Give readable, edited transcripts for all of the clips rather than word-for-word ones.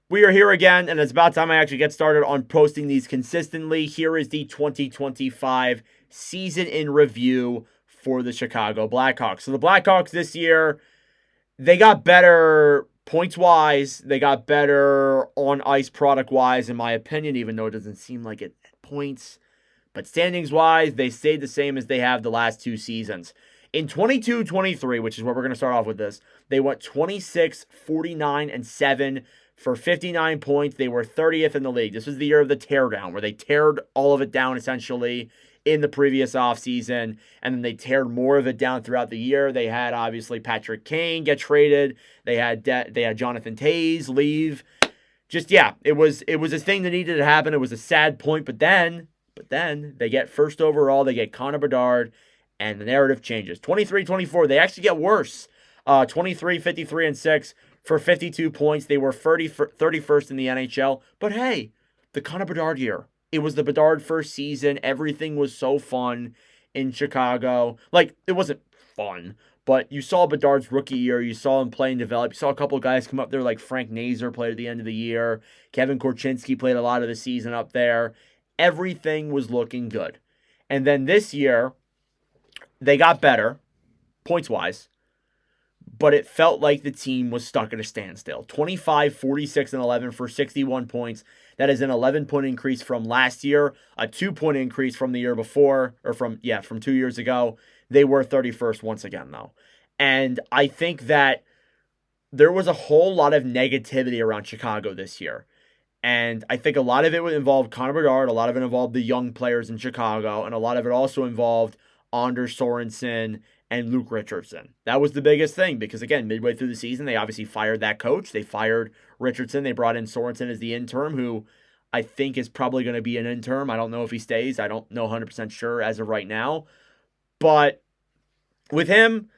We are here again, and it's about time I actually get started on posting these consistently. Here is the 2025 season in review for the Chicago Blackhawks. So the Blackhawks this year, they got better points wise. They got better on ice product wise, in my opinion, even though it doesn't seem like it at points. But standings wise, they stayed the same as they have the last two seasons. In 22-23, which is where we're going to start off with this, they went 26, 49, and 7 for 59 points. They were 30th in the league. This was the year of the teardown, where they teared all of it down essentially in the previous offseason, and then they teared more of it down throughout the year. They had obviously Patrick Kane get traded. They had Jonathan Toews leave. Just it was a thing that needed to happen. It was a sad point, but then they get first overall. They get Connor Bedard, and the narrative changes. 23-24, they actually get worse. 23, 53, and 6 for 52 points. They were 31st in the NHL. But hey, the Connor Bedard year. It was the Bedard first season. Everything was so fun in Chicago. Like, it wasn't fun, but you saw Bedard's rookie year. You saw him play and develop. You saw a couple of guys come up there like Frank Nazar played at the end of the year. Kevin Korchinski played a lot of the season up there. Everything was looking good. And then this year, they got better, points-wise, but it felt like the team was stuck at a standstill. 25, 46, and 11 for 61 points. That is an 11-point increase from last year, a 2-point increase from the year before, or from 2 years ago. They were 31st once again, though. And I think that there was a whole lot of negativity around Chicago this year. And I think a lot of it would involve Connor Bedard, a lot of it involved the young players in Chicago, and a lot of it also involved Anders Sorensen and Luke Richardson. That was the biggest thing because, again, midway through the season, they obviously fired that coach. They fired Richardson. They brought in Sorensen as the interim, who I think is probably going to be an interim. I don't know if he stays. I don't know 100% sure as of right now. But with him,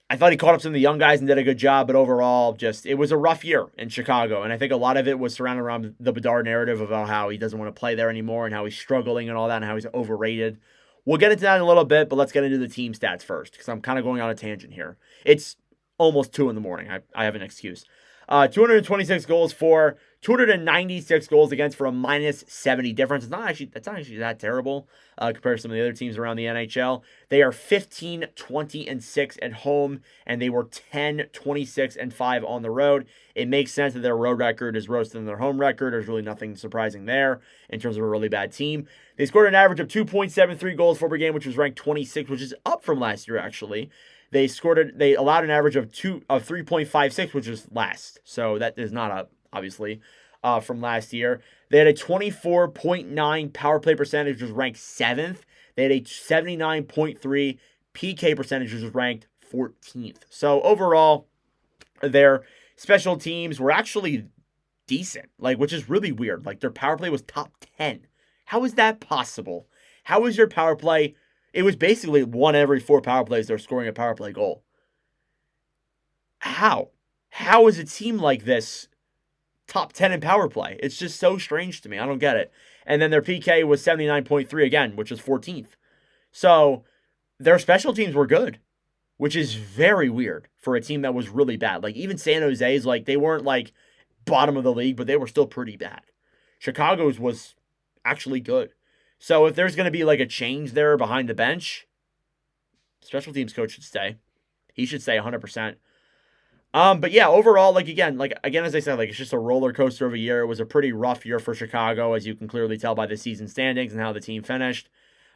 I thought he caught up some of the young guys and did a good job, but overall, it was a rough year in Chicago. And I think a lot of it was surrounded around the Bedard narrative about how he doesn't want to play there anymore and how he's struggling and all that and how he's overrated. We'll get into that in a little bit, but let's get into the team stats first because I'm kind of going on a tangent here. It's almost 2 in the morning. I have an excuse. 226 goals for, 296 goals against for a minus 70 difference. That's not actually that terrible compared to some of the other teams around the NHL. They are 15, 20, and 6 at home, and they were 10, 26, and 5 on the road. It makes sense that their road record is worse than their home record. There's really nothing surprising there in terms of a really bad team. They scored an average of 2.73 goals per game, which was ranked 26, which is up from last year, actually. They allowed an average of 3.56, which is last. So that is not up, obviously, from last year. They had a 24.9 power play percentage, which was ranked 7th. They had a 79.3 PK percentage, which was ranked 14th. So overall, their special teams were actually decent, which is really weird. Their power play was top 10. How is that possible? How is your power play? It was basically 1 every 4 power plays they're scoring a power play goal. How? How is a team like this top 10 in power play? It's just so strange to me. I don't get it. And then their PK was 79.3 again, which is 14th. So their special teams were good, which is very weird for a team that was really bad. Even San Jose's, they weren't bottom of the league, but they were still pretty bad. Chicago's was actually good. So if there's going to be a change there behind the bench, special teams coach should stay. He should stay 100%. But yeah, overall, again, as I said, it's just a roller coaster of a year. It was a pretty rough year for Chicago, as you can clearly tell by the season standings and how the team finished.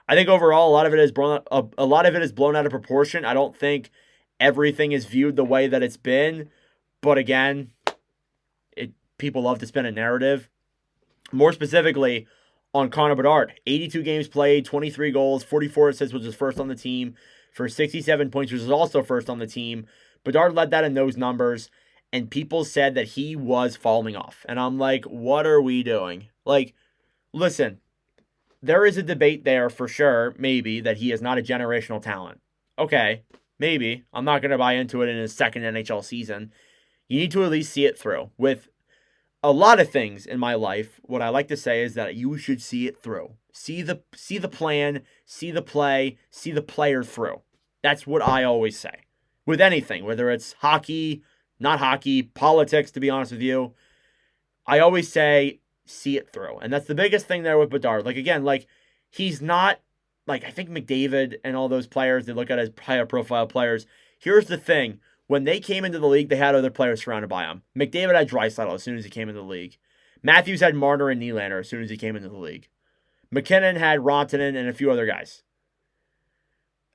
I think overall, a lot of it is blown out of proportion. I don't think everything is viewed the way that it's been. But again, people love to spin a narrative. More specifically, on Connor Bedard, 82 games played, 23 goals, 44 assists, which is first on the team, for 67 points, which is also first on the team. Bedard led that in those numbers, and people said that he was falling off. And I'm like, what are we doing? Listen, there is a debate there for sure, maybe, that he is not a generational talent. Okay, maybe. I'm not going to buy into it in his second NHL season. You need to at least see it through. With a lot of things in my life, what I like to say is that you should see it through. See the plan, see the play, see the player through. That's what I always say. With anything, whether it's hockey, not hockey, politics, to be honest with you, I always say see it through. And that's the biggest thing there with Bedard. Like, again, like, he's not, like, I think McDavid and all those players, they look at as higher profile players. Here's the thing. When they came into the league, they had other players surrounded by them. McDavid had Draisaitl as soon as he came into the league. Matthews had Marner and Nylander as soon as he came into the league. McKinnon had Rantanen and a few other guys.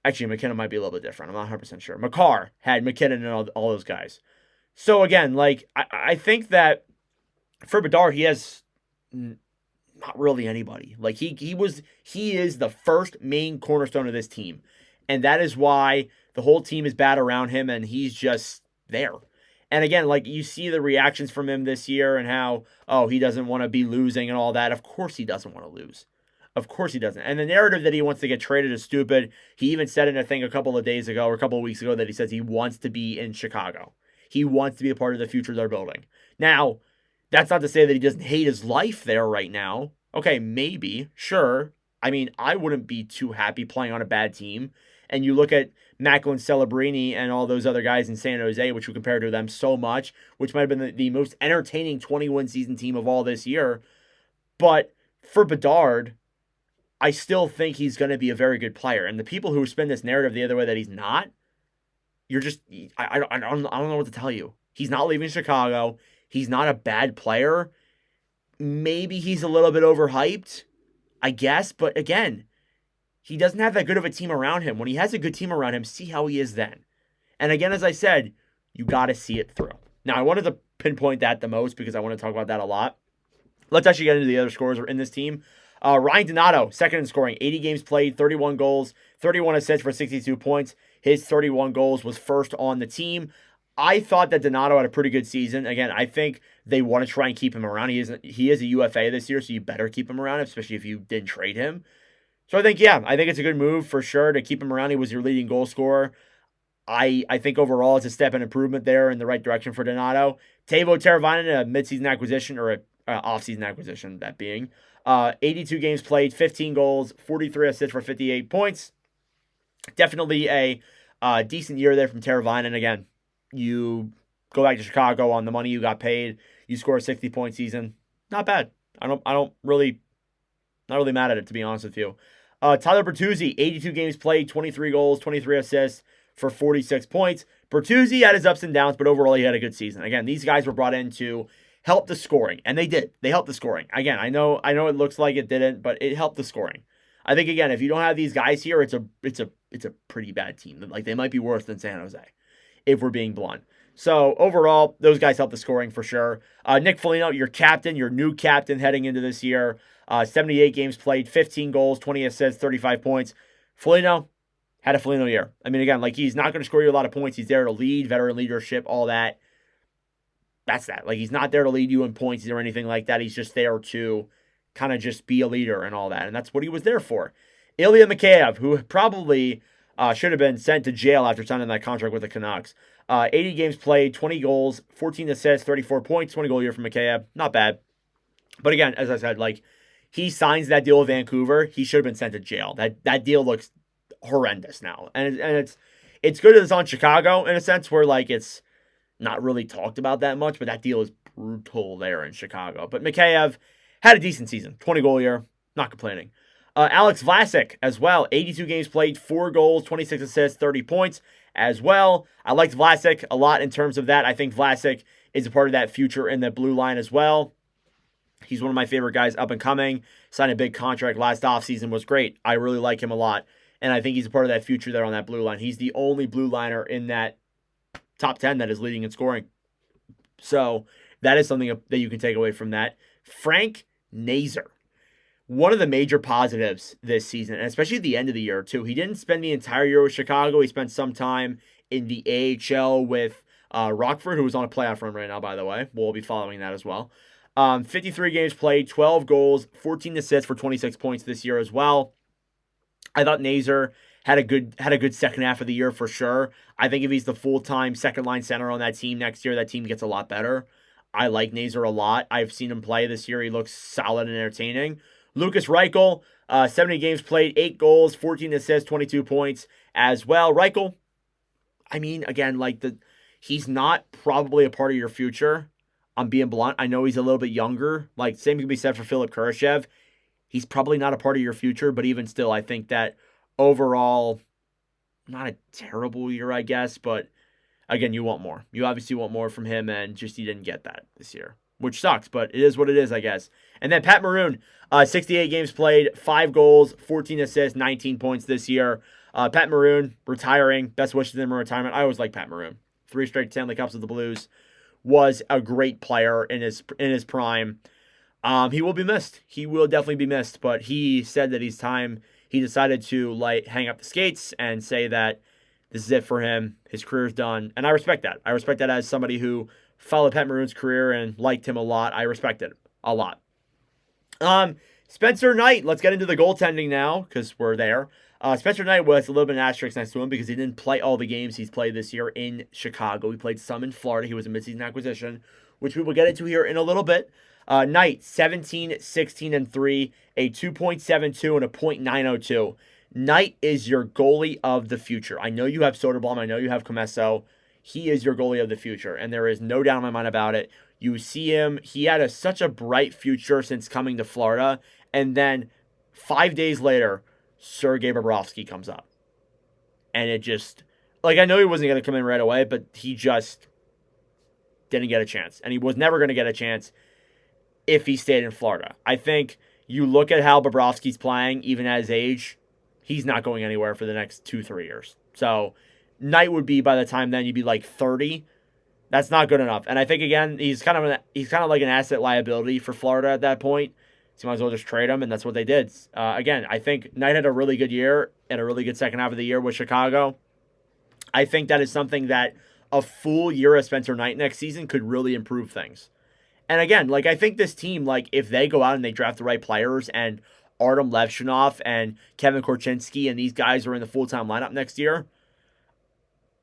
Actually, McKinnon might be a little bit different. I'm not 100% sure. Makar had McKinnon and all those guys. So, again, like, I think that for Bedard, he has not really anybody. Like, he is the first main cornerstone of this team. And that is why the whole team is bad around him, and he's just there. And again, like, you see the reactions from him this year and how, oh, he doesn't want to be losing and all that. Of course he doesn't want to lose. Of course he doesn't. And the narrative that he wants to get traded is stupid. He even said in a thing a couple of days ago or a couple of weeks ago that he says he wants to be in Chicago. He wants to be a part of the future they're building. Now, that's not to say that he doesn't hate his life there right now. Okay, maybe, sure. I mean, I wouldn't be too happy playing on a bad team. And you look at Macklin Celebrini and all those other guys in San Jose, which we compare to them so much, which might have been the most entertaining 21 season team of all this year. But for Bedard, I still think he's going to be a very good player. And the people who spin this narrative the other way that he's not, you're just, I don't know what to tell you. He's not leaving Chicago. He's not a bad player. Maybe he's a little bit overhyped, I guess. But again, he doesn't have that good of a team around him. When he has a good team around him, see how he is then. And again, as I said, you got to see it through. Now, I wanted to pinpoint that the most because I want to talk about that a lot. Let's actually get into the other scorers in this team. Ryan Donato, second in scoring, 80 games played, 31 goals, 31 assists for 62 points. His 31 goals was first on the team. I thought that Donato had a pretty good season. Again, I think they want to try and keep him around. He is a UFA this year, so you better keep him around, especially if you didn't trade him. So I think it's a good move for sure to keep him around. He was your leading goal scorer. I think overall it's a step in improvement there in the right direction for Donato. Teuvo Teravainen, a midseason acquisition, or an offseason acquisition, that being. 82 games played, 15 goals, 43 assists for 58 points. Definitely a decent year there from Teravainen. Again, you go back to Chicago on the money you got paid. You score a 60-point season. Not bad. Not really mad at it, to be honest with you. Tyler Bertuzzi, 82 games played, 23 goals, 23 assists for 46 points. Bertuzzi had his ups and downs, but overall he had a good season. Again, these guys were brought in to help the scoring, and they did. They helped the scoring. Again, I know it looks like it didn't, but it helped the scoring. I think, again, if you don't have these guys here, it's a pretty bad team. Like, they might be worse than San Jose, if we're being blunt. So overall, those guys helped the scoring for sure. Nick Foligno, your new captain heading into this year. 78 games played, 15 goals, 20 assists, 35 points. Foligno had a Foligno year. I mean, again, like, he's not going to score you a lot of points. He's there to lead, veteran leadership, all that. That's that. Like, he's not there to lead you in points or anything like that. He's just there to kind of just be a leader and all that. And that's what he was there for. Ilya Mikheyev, who probably should have been sent to jail after signing that contract with the Canucks. 80 games played, 20 goals, 14 assists, 34 points, 20-goal year from Mikheyev. Not bad. But again, as I said, like, he signs that deal with Vancouver. He should have been sent to jail. That deal looks horrendous now. And it's good that it's on Chicago in a sense where, like, it's not really talked about that much, but that deal is brutal there in Chicago. But Mikheyev had a decent season. 20-goal year. Not complaining. Alex Vlasic as well. 82 games played, 4 goals, 26 assists, 30 points as well. I liked Vlasic a lot in terms of that. I think Vlasic is a part of that future in the blue line as well. He's one of my favorite guys up and coming. Signed a big contract last offseason, was great. I really like him a lot. And I think he's a part of that future there on that blue line. He's the only blue liner in that top 10 that is leading in scoring. So that is something that you can take away from that. Frank Nazar. One of the major positives this season, and especially at the end of the year, too. He didn't spend the entire year with Chicago. He spent some time in the AHL with Rockford, who is on a playoff run right now, by the way. We'll be following that as well. 53 games played, 12 goals, 14 assists for 26 points this year as well. I thought Nazar had a good second half of the year for sure. I think if he's the full-time second-line center on that team next year, that team gets a lot better. I like Nazar a lot. I've seen him play this year. He looks solid and entertaining. Lucas Reichel, 70 games played, 8 goals, 14 assists, 22 points as well. Reichel, I mean, again, like, he's not probably a part of your future. I'm being blunt. I know he's a little bit younger. Like, same can be said for Philip Kurashev. He's probably not a part of your future, but even still, I think that overall, not a terrible year, I guess, but again, you want more. You obviously want more from him, and just he didn't get that this year, which sucks, but it is what it is, I guess. And then Pat Maroon, 68 games played, 5 goals, 14 assists, 19 points this year. Pat Maroon, retiring. Best wishes to him in retirement. I always like Pat Maroon. 3 straight Stanley Cups with the Blues. Was a great player in his prime. He will be missed. He will definitely be missed, but he said that he decided to hang up the skates and say that this is it for him. His career's done. And I respect that. I respect that as somebody who followed Pat Maroon's career and liked him a lot. I respect it a lot. Spencer Knight, let's get into the goaltending now because we're there. Spencer Knight was a little bit of an asterisk next to him because he didn't play all the games he's played this year in Chicago. He played some in Florida. He was a midseason acquisition, which we will get into here in a little bit. Knight, 17, 16, and 3, a 2.72 and a .902. Knight is your goalie of the future. I know you have Soderblom. I know you have Comesso. He is your goalie of the future, and there is no doubt in my mind about it. You see him. He had such a bright future since coming to Florida, and then 5 days later, Sergei Bobrovsky comes up. And it just, I know he wasn't going to come in right away, but he just didn't get a chance. And he was never going to get a chance if he stayed in Florida. I think you look at how Bobrovsky's playing, even at his age, he's not going anywhere for the next 2-3 years. So Knight would be, by the time then, you'd be 30. That's not good enough. And I think, again, he's kind of like an asset liability for Florida at that point. So you might as well just trade him, and that's what they did. Again, I think Knight had a really good year and a really good second half of the year with Chicago. I think that is something that a full year of Spencer Knight next season could really improve things. And again, I think this team, if they go out and they draft the right players and Artem Levshunov and Kevin Korchinski and these guys are in the full-time lineup next year,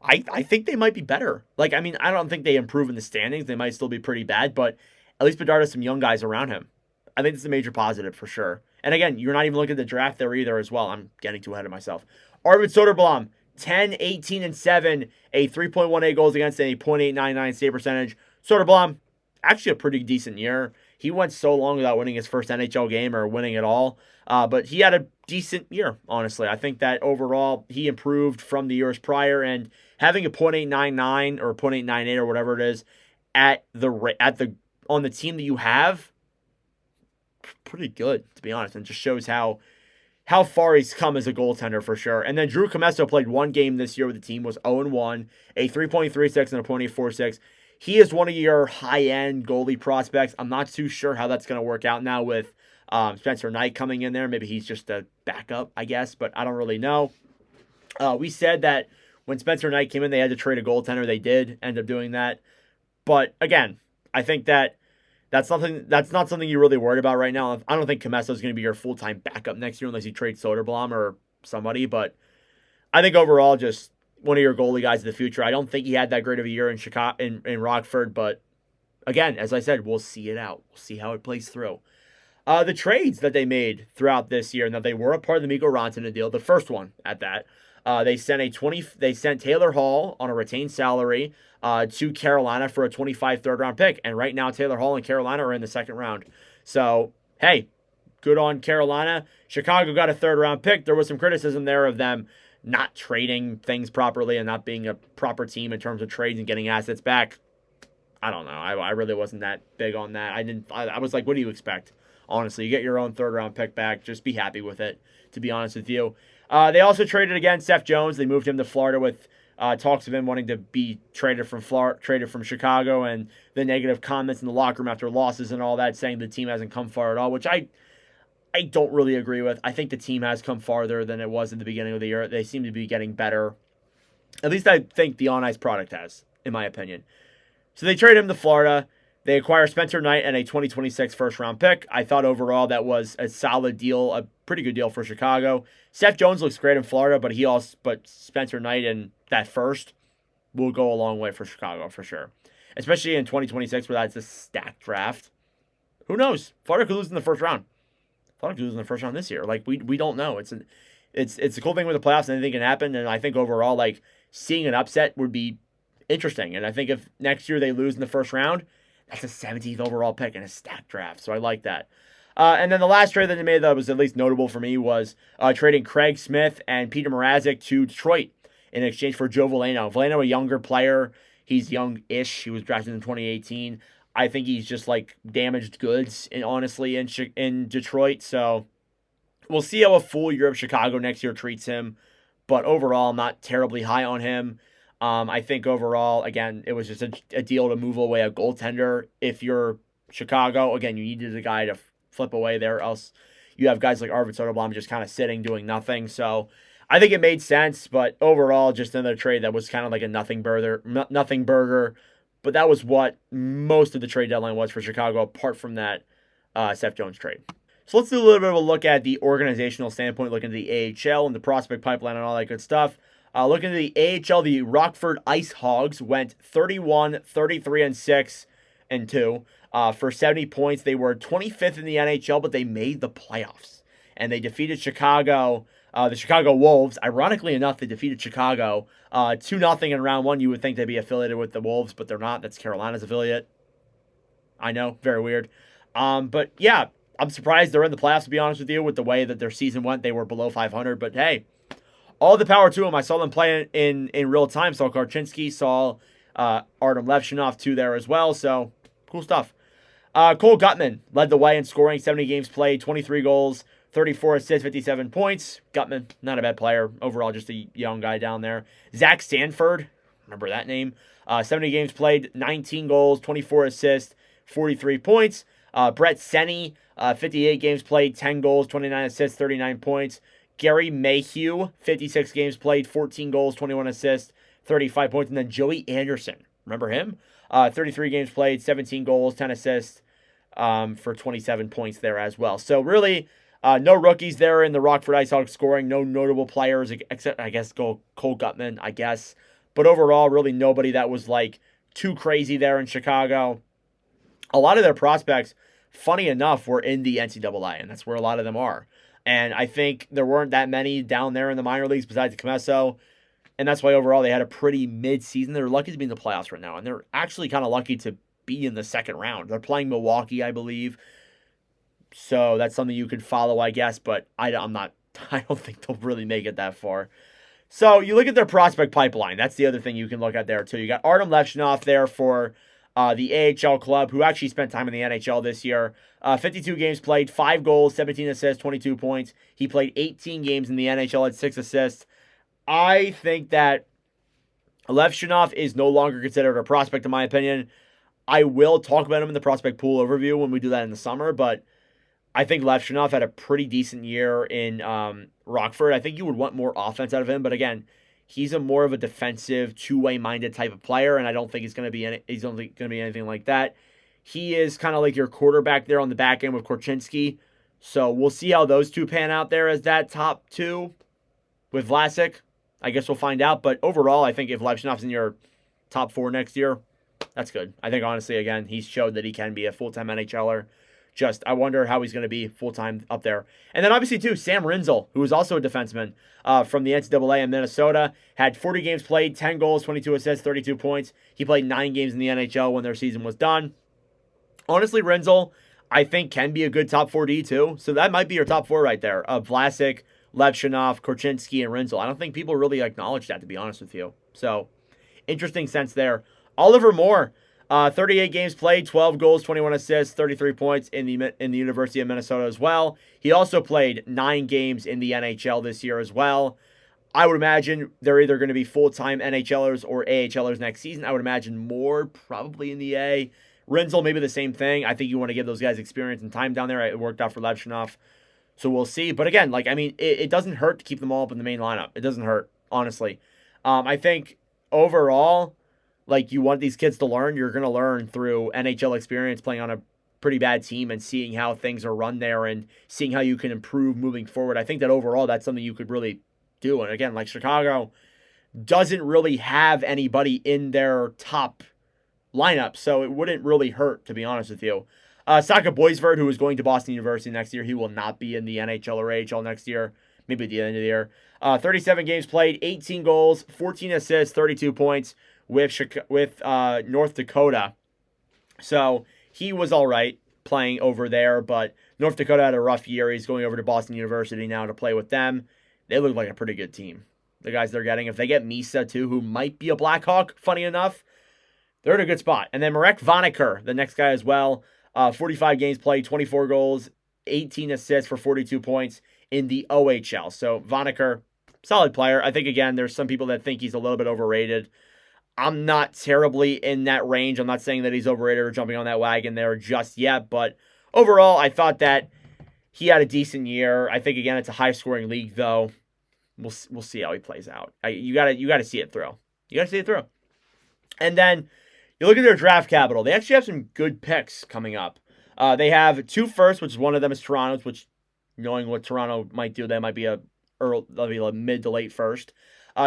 I think they might be better. I don't think they improve in the standings. They might still be pretty bad, but at least Bedard has some young guys around him. I think it's a major positive for sure. And again, you're not even looking at the draft there either as well. I'm getting too ahead of myself. Arvid Soderblom, 10, 18, and 7, a 3.18 goals against and a .899 save percentage. Soderblom, actually a pretty decent year. He went so long without winning his first NHL game or winning at all. But he had a decent year, honestly. I think that overall he improved from the years prior, and having a .899 or .898 or whatever it is on the team that you have, pretty good, to be honest, and just shows how far he's come as a goaltender for sure. And then Drew Comesso played 1 game this year with the team, was 0-1, a 3.36 and a .846. He is one of your high-end goalie prospects. I'm not too sure how that's going to work out now with Spencer Knight coming in there. Maybe he's just a backup, I guess, but I don't really know. We said that when Spencer Knight came in, they had to trade a goaltender. They did end up doing that. But again, I think that's not something you're really worried about right now. I don't think Comesso is going to be your full-time backup next year unless you trade Soderblom or somebody. But I think overall, just one of your goalie guys of the future. I don't think he had that great of a year in Chicago, in Rockford, but again, as I said, we'll see it out. We'll see how it plays through. The trades that they made throughout this year, and that they were a part of the Mikko Rantanen deal, the first one at that. They sent Taylor Hall on a retained salary to Carolina for a 25 third-round pick, and right now Taylor Hall and Carolina are in the second round. So, hey, good on Carolina. Chicago got a third-round pick. There was some criticism there of them not trading things properly and not being a proper team in terms of trades and getting assets back. I don't know. I really wasn't that big on that. I was like, what do you expect? Honestly, you get your own third-round pick back. Just be happy with it, to be honest with you. They also traded again Seth Jones. They moved him to Florida with talks of him wanting to be traded from Chicago, and the negative comments in the locker room after losses and all that, saying the team hasn't come far at all, which I don't really agree with. I think the team has come farther than it was at the beginning of the year. They seem to be getting better. At least I think the on-ice product has, in my opinion. So they traded him to Florida. They acquire Spencer Knight and a 2026 first-round pick. I thought overall that was a solid deal, a pretty good deal for Chicago. Seth Jones looks great in Florida, but Spencer Knight and that first will go a long way for Chicago for sure. Especially in 2026 where that's a stacked draft. Who knows? Florida could lose in the first round. Florida could lose in the first round this year. We don't know. It's a cool thing with the playoffs, and anything can happen. And I think overall, seeing an upset would be interesting. And I think if next year they lose in the first round, That's a 17th overall pick in a stacked draft, so I like that. And then the last trade that they made that was at least notable for me was trading Craig Smith and Peter Mrazek to Detroit in exchange for Joe Veleno. Veleno, a younger player. He's young-ish. He was drafted in 2018. I think he's just like damaged goods, honestly, in Detroit. So we'll see how a full year of Chicago next year treats him. But overall, I'm not terribly high on him. I think overall, again, it was just a deal to move away a goaltender. If you're Chicago, again, you needed a guy to flip away there, else you have guys like Arvid Soderblom just kind of sitting, doing nothing. So I think it made sense, but overall, just another trade that was kind of like a nothing burger. But that was what most of the trade deadline was for Chicago, apart from that Seth Jones trade. So let's do a little bit of a look at the organizational standpoint, looking at the AHL and the prospect pipeline and all that good stuff. Looking at the AHL, the Rockford Ice Hogs went 31, 33, and 6 and 2 for 70 points. They were 25th in the NHL, but they made the playoffs. And they defeated Chicago, the Chicago Wolves. Ironically enough, they defeated Chicago 2-0 in round one. You would think they'd be affiliated with the Wolves, but they're not. That's Carolina's affiliate. I know, very weird. But yeah, I'm surprised they're in the playoffs, to be honest with you, with the way that their season went. They were below 500, but hey, all the power to them. I saw them play in real time. Saw Korchinski, saw Artem Levshunov too there as well. So cool stuff. Cole Gutman led the way in scoring, 70 games played, 23 goals, 34 assists, 57 points. Gutman, not a bad player. Overall, just a young guy down there. Zach Stanford, remember that name. 70 games played, 19 goals, 24 assists, 43 points. Brett Seney, 58 games played, 10 goals, 29 assists, 39 points. Gary Mayhew, 56 games played, 14 goals, 21 assists, 35 points. And then Joey Anderson, remember him? 33 games played, 17 goals, 10 assists for 27 points there as well. So really, no rookies there in the Rockford Ice Hogs scoring. No notable players except, I guess, Cole Gutman, I guess. But overall, really nobody that was like too crazy there in Chicago. A lot of their prospects, funny enough, were in the NCAA, and that's where a lot of them are. And I think there weren't that many down there in the minor leagues besides Comesso. And that's why overall they had a pretty mid-season. They're lucky to be in the playoffs right now. And they're actually kind of lucky to be in the second round. They're playing Milwaukee, I believe. So that's something you could follow, I guess. But I don't think they'll really make it that far. So you look at their prospect pipeline. That's the other thing you can look at there too. You got Artem Levshunov there for the AHL club, who actually spent time in the NHL this year. 52 games played, 5 goals, 17 assists, 22 points. He played 18 games in the NHL, had 6 assists. I think that Levshunov is no longer considered a prospect, in my opinion. I will talk about him in the prospect pool overview when we do that in the summer, but I think Levshunov had a pretty decent year in Rockford. I think you would want more offense out of him, but again, he's a more of a defensive, two-way minded type of player, and I don't think he's going to be anything like that. He is kind of like your quarterback there on the back end with Korchinski. So we'll see how those two pan out there as that top two with Vlasic. I guess we'll find out. But overall, I think if Levshunov's in your top 4 next year, that's good. I think, honestly, again, he's showed that he can be a full-time NHLer. Just, I wonder how he's going to be full-time up there. And then, obviously, too, Sam Rinzel, who is also a defenseman from the NCAA in Minnesota, had 40 games played, 10 goals, 22 assists, 32 points. He played 9 games in the NHL when their season was done. Honestly, Rinzel, I think, can be a good top 4D, too. So that might be your top 4 right there. Vlasic, Levshunov, Korchinski, and Rinzel. I don't think people really acknowledge that, to be honest with you. So, interesting sense there. Oliver Moore, 38 games played, 12 goals, 21 assists, 33 points in the University of Minnesota as well. He also played 9 games in the NHL this year as well. I would imagine they're either going to be full-time NHLers or AHLers next season. I would imagine more probably in the A. Rinzel, maybe the same thing. I think you want to give those guys experience and time down there. It worked out for Levshunov. So we'll see. But again, it doesn't hurt to keep them all up in the main lineup. It doesn't hurt, honestly. I think overall, you want these kids to learn. You're going to learn through NHL experience playing on a pretty bad team and seeing how things are run there and seeing how you can improve moving forward. I think that overall, that's something you could really do. And again, Chicago doesn't really have anybody in their top lineup, so it wouldn't really hurt, to be honest with you. Saka Boisvert, who is going to Boston University next year, he will not be in the NHL or AHL next year, maybe at the end of the year. 37 games played, 18 goals, 14 assists, 32 points with North Dakota. So he was all right playing over there, but North Dakota had a rough year. He's going over to Boston University now to play with them. They look like a pretty good team. The guys they're getting. If they get Misa, too, who might be a Blackhawk, funny enough, they're in a good spot. And then Marek Vanacker, the next guy as well. 45 games played, 24 goals, 18 assists for 42 points in the OHL. So Vanacker, solid player. I think, again, there's some people that think he's a little bit overrated. I'm not terribly in that range. I'm not saying that he's overrated or jumping on that wagon there just yet. But overall, I thought that he had a decent year. I think, again, it's a high-scoring league, though. We'll see how he plays out. You gotta see it through. You gotta see it through. And then you look at their draft capital. They actually have some good picks coming up. They have 2 firsts, which is one of them is Toronto's, which, knowing what Toronto might do, that might be a mid to late first.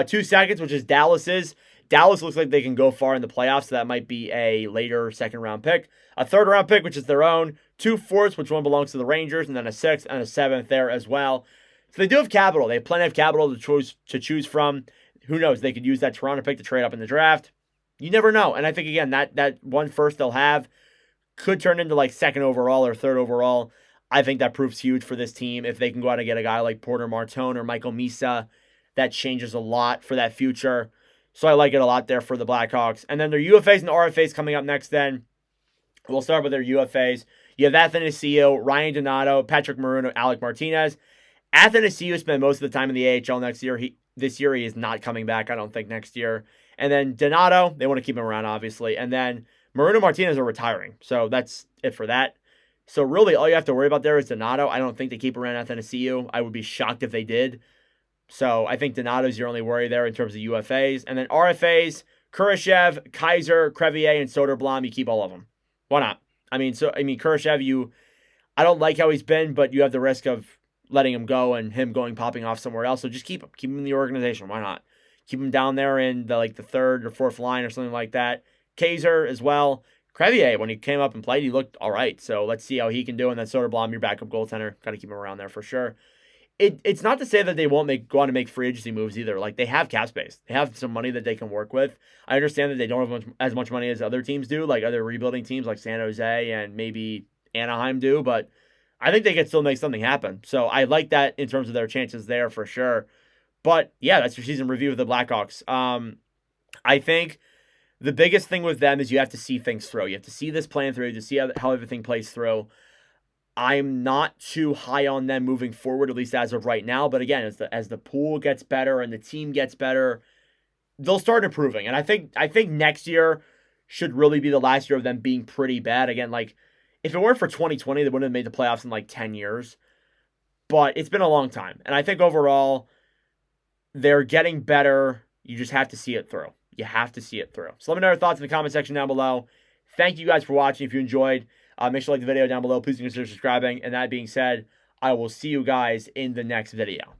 2 seconds, which is Dallas's. Dallas looks like they can go far in the playoffs, so that might be a later second-round pick. A third-round pick, which is their own. 2 fourths, which one belongs to the Rangers, and then a 6th and a 7th there as well. So they do have capital. They have plenty of capital to choose from. Who knows? They could use that Toronto pick to trade up in the draft. You never know. And I think, again, that 1 first they'll have could turn into like 2nd overall or 3rd overall. I think that proves huge for this team. If they can go out and get a guy like Porter Martone or Michael Misa, that changes a lot for that future. So I like it a lot there for the Blackhawks. And then their UFAs and RFAs coming up next then. We'll start with their UFAs. You have Athanasiou, Ryan Donato, Patrick Maroon, Alec Martinez. Athanasiou spent most of the time in the AHL next year. This year he is not coming back, I don't think, next year. And then Donato, they want to keep him around, obviously. And then Maroon and Martinez are retiring. So that's it for that. So really, all you have to worry about there is Donato. I don't think they keep around Athanasiou. I would be shocked if they did. So I think Donato's your only worry there in terms of UFAs. And then RFAs, Kurashev, Kaiser, Crevier, and Soderblom, you keep all of them. Why not? Kurashev, I don't like how he's been, but you have the risk of letting him go and him popping off somewhere else. So just keep him. Keep him in the organization. Why not? Keep him down there in the 3rd or 4th line or something like that. Kaiser as well. Crevier, when he came up and played, he looked all right. So let's see how he can do. And then Soderblom, your backup goaltender. Got to keep him around there for sure. It's not to say that they won't go on to make free agency moves either. Like, they have cap space. They have some money that they can work with. I understand that they don't have as much money as other teams do, like other rebuilding teams like San Jose and maybe Anaheim do, but I think they can still make something happen. So I like that in terms of their chances there for sure. But yeah, that's your season review of the Blackhawks. I think the biggest thing with them is you have to see things through. You have to see this plan through, to see how everything plays through. I'm not too high on them moving forward, at least as of right now. But again, as the pool gets better and the team gets better, they'll start improving. And I think next year should really be the last year of them being pretty bad. Again, like, if it weren't for 2020, they wouldn't have made the playoffs in 10 years. But it's been a long time. And I think overall, they're getting better. You just have to see it through. You have to see it through. So let me know your thoughts in the comment section down below. Thank you guys for watching. If you enjoyed, make sure to like the video down below. Please consider subscribing. And that being said, I will see you guys in the next video.